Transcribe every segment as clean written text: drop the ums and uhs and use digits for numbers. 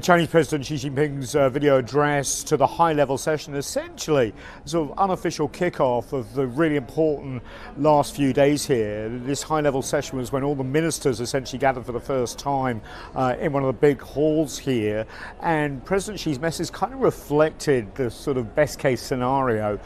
Chinese President Xi Jinping's video address to the high-level session, essentially sort of unofficial kickoff of the really important last few days here. This high-level session was when all the ministers essentially gathered for the first time in one of the big halls here, and President Xi's message kind of reflected the sort of best-case scenario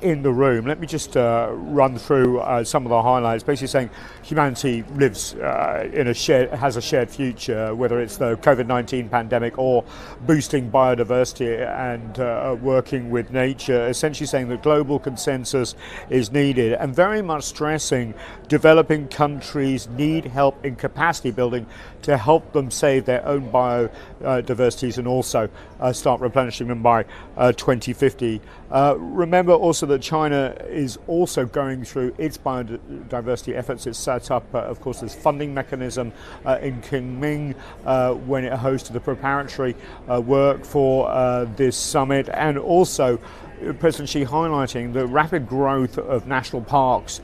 in the room. Let me just run through some of the highlights, basically saying humanity lives has a shared future, whether it's the COVID-19 pandemic or boosting biodiversity and working with nature, essentially saying that global consensus is needed, and very much stressing developing countries need help in capacity building to help them save their own biodiversities and also start replenishing them by 2050. Remember also that China is also going through its biodiversity efforts. It's set up, of course, this funding mechanism in Kunming when it hosted the preparatory work for this summit, and also President Xi highlighting the rapid growth of national parks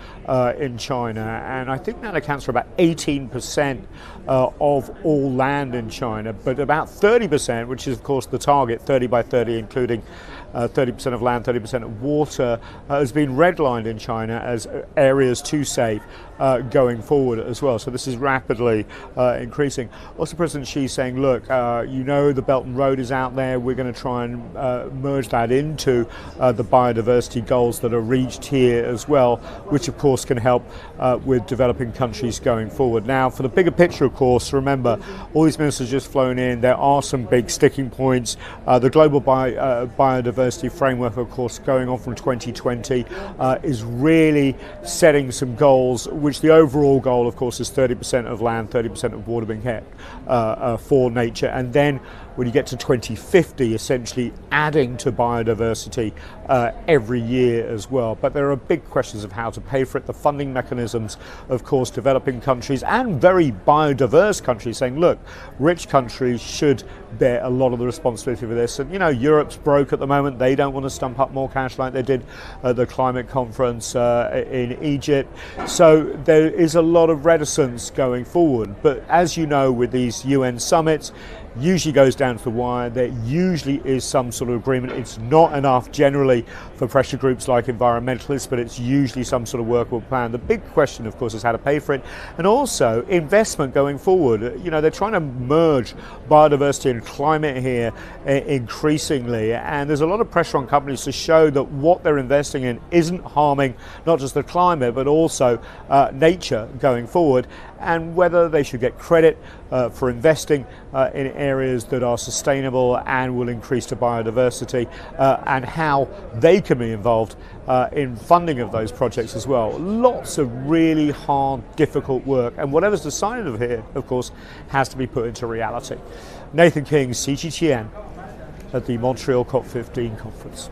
in China, and I think that accounts for about 18% of all land in China, but about 30%, which is of course the target, 30 by 30, including 30% of land, 30% of water, has been redlined in China as areas too safe going forward as well. So this is rapidly increasing. Also, President Xi saying, look, you know the Belt and Road is out there. We're going to try and merge that into the biodiversity goals that are reached here as well, which of course can help with developing countries going forward. Now, for the bigger picture, of course, remember, all these ministers just flown in. There are some big sticking points. The global biodiversity framework, of course, going on from 2020 is really setting some goals, which the overall goal, of course, is 30% of land, 30% of water being kept for nature. And then when you get to 2050, essentially adding to biodiversity every year as well. But there are big questions of how to pay for it. The funding mechanisms, of course, developing countries and very biodiverse countries saying, look, rich countries should bear a lot of the responsibility for this. And, you know, Europe's broke at the moment. They don't want to stump up more cash like they did at the climate conference in Egypt. So there is a lot of reticence going forward. But as you know, with these UN summits, usually goes down to the wire. There usually is some sort of agreement. It's not enough generally for pressure groups like environmentalists, but it's usually some sort of workable plan. The big question, of course, is how to pay for it, and also investment going forward. You know, they're trying to merge biodiversity and climate here increasingly, and there's a lot of pressure on companies to show that what they're investing in isn't harming not just the climate but also nature going forward, and whether they should get credit for investing in areas that are sustainable and will increase the biodiversity, and how they can be involved in funding of those projects as well. Lots of really hard, difficult work, and whatever's decided of here, of course, has to be put into reality. Nathan King, CGTN, at the Montreal COP15 conference.